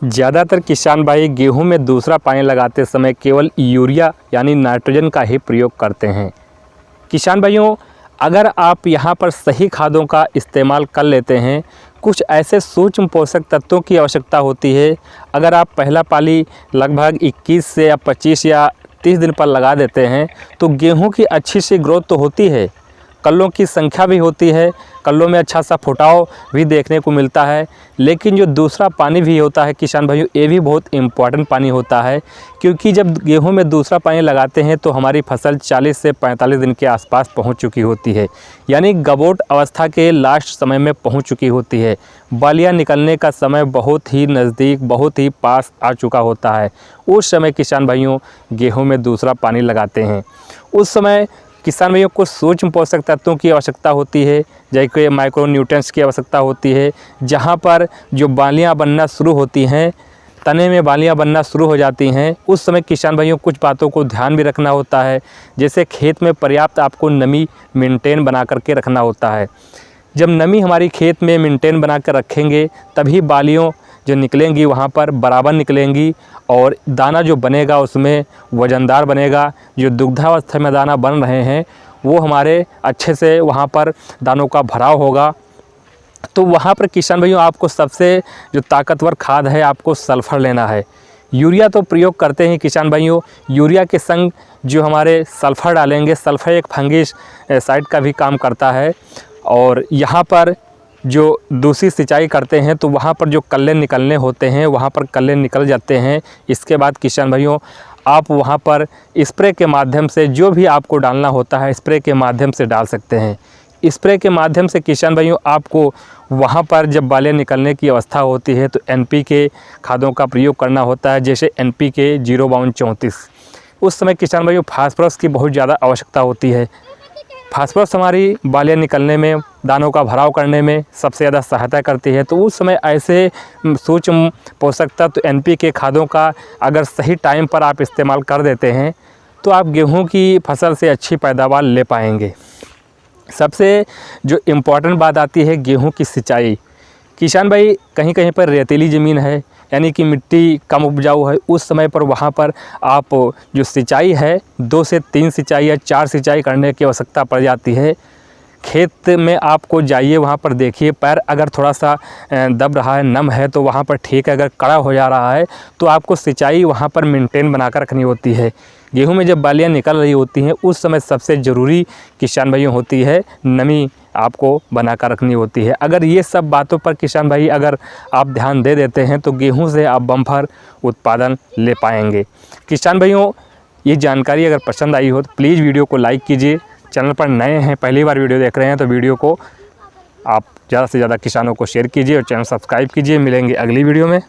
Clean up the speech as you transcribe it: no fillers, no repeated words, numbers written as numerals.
ज़्यादातर किसान भाई गेहूं में दूसरा पानी लगाते समय केवल यूरिया यानी नाइट्रोजन का ही प्रयोग करते हैं। किसान भाइयों, अगर आप यहां पर सही खादों का इस्तेमाल कर लेते हैं, कुछ ऐसे सूक्ष्म पोषक तत्वों की आवश्यकता होती है। अगर आप पहला पाली लगभग 21 से या 25 या 30 दिन पर लगा देते हैं तो गेहूं की अच्छी सी ग्रोथ तो होती है, कल्लों की संख्या भी होती है, कल्लों में अच्छा सा फुटाव भी देखने को मिलता है। लेकिन जो दूसरा पानी भी होता है किसान भाइयों, ये भी बहुत इम्पॉर्टेंट पानी होता है, क्योंकि जब गेहूं में दूसरा पानी लगाते हैं तो हमारी फसल 40 से 45 दिन के आसपास पहुंच चुकी होती है, यानी गबोट अवस्था के लास्ट समय में पहुंच चुकी होती है। बालियाँ निकलने का समय बहुत ही नज़दीक, बहुत ही पास आ चुका होता है। उस समय किसान भाइयों गेहूँ में दूसरा पानी लगाते हैं। उस समय किसान भाइयों को सूक्ष्म पोषक तत्वों की आवश्यकता होती है, जैसे माइक्रो न्यूट्रिएंट्स की आवश्यकता होती है। जहाँ पर जो बालियाँ बनना शुरू होती हैं, तने में बालियाँ बनना शुरू हो जाती हैं, उस समय किसान भाइयों कुछ बातों को ध्यान भी रखना होता है। जैसे खेत में पर्याप्त आपको नमी मेंटेन बना करके रखना होता है। जब नमी हमारी खेत में मेंटेन बना कर रखेंगे तभी बालियों जो निकलेंगी वहाँ पर बराबर निकलेंगी और दाना जो बनेगा उसमें वज़नदार बनेगा। जो दुग्धावस्था में दाना बन रहे हैं वो हमारे अच्छे से वहाँ पर दानों का भराव होगा। तो वहाँ पर किसान भाइयों आपको सबसे जो ताकतवर खाद है आपको सल्फ़र लेना है। यूरिया तो प्रयोग करते हैं किसान भाइयों, यूरिया के संग जो हमारे सल्फ़र डालेंगे। सल्फ़र एक फंगिसाइड का भी काम करता है। और यहाँ पर जो दूसरी सिंचाई करते हैं तो वहाँ पर जो कल्ले निकलने होते हैं वहाँ पर कल्ले निकल जाते हैं। इसके बाद किसान भाइयों आप वहाँ पर स्प्रे के माध्यम से जो भी आपको डालना होता है स्प्रे के माध्यम से डाल सकते हैं। स्प्रे के माध्यम से किसान भाइयों आपको वहाँ पर जब बालें निकलने की अवस्था होती है तो NPK खादों का प्रयोग करना होता है, जैसे NPK 0-34। उस समय किसान भाइयों फास्फोरस की बहुत ज़्यादा आवश्यकता होती है। फास्फोरस हमारी बालें निकलने में, दानों का भराव करने में सबसे ज़्यादा सहायता करती है। तो उस समय ऐसे सूक्ष्म पोषक तत्व NPK खादों का अगर सही टाइम पर आप इस्तेमाल कर देते हैं तो आप गेहूं की फसल से अच्छी पैदावार ले पाएंगे। सबसे जो इम्पॉर्टेंट बात आती है गेहूं की सिंचाई। किसान भाई कहीं कहीं पर रेतीली ज़मीन है, यानी कि मिट्टी कम उपजाऊ है, उस समय पर वहाँ पर आप जो सिंचाई है 2 से 3 सिंचाई या 4 सिंचाई करने की आवश्यकता पड़ जाती है। खेत में आपको जाइए, वहाँ पर देखिए, पैर अगर थोड़ा सा दब रहा है, नम है तो वहाँ पर ठीक है, अगर कड़ा हो जा रहा है तो आपको सिंचाई वहाँ पर मेंटेन बना कर रखनी होती है। गेहूं में जब बालियाँ निकल रही होती हैं उस समय सबसे ज़रूरी किसान भाइयों होती है नमी आपको बना कर रखनी होती है। अगर ये सब बातों पर किसान भाई अगर आप ध्यान दे देते हैं तो गेहूं से आप बम्पर उत्पादन ले पाएंगे। किसान भाइयों ये जानकारी अगर पसंद आई हो तो प्लीज़ वीडियो को लाइक कीजिए। चैनल पर नए हैं, पहली बार वीडियो देख रहे हैं तो वीडियो को आप ज़्यादा से ज़्यादा किसानों को शेयर कीजिए और चैनल सब्सक्राइब कीजिए। मिलेंगे अगली वीडियो में।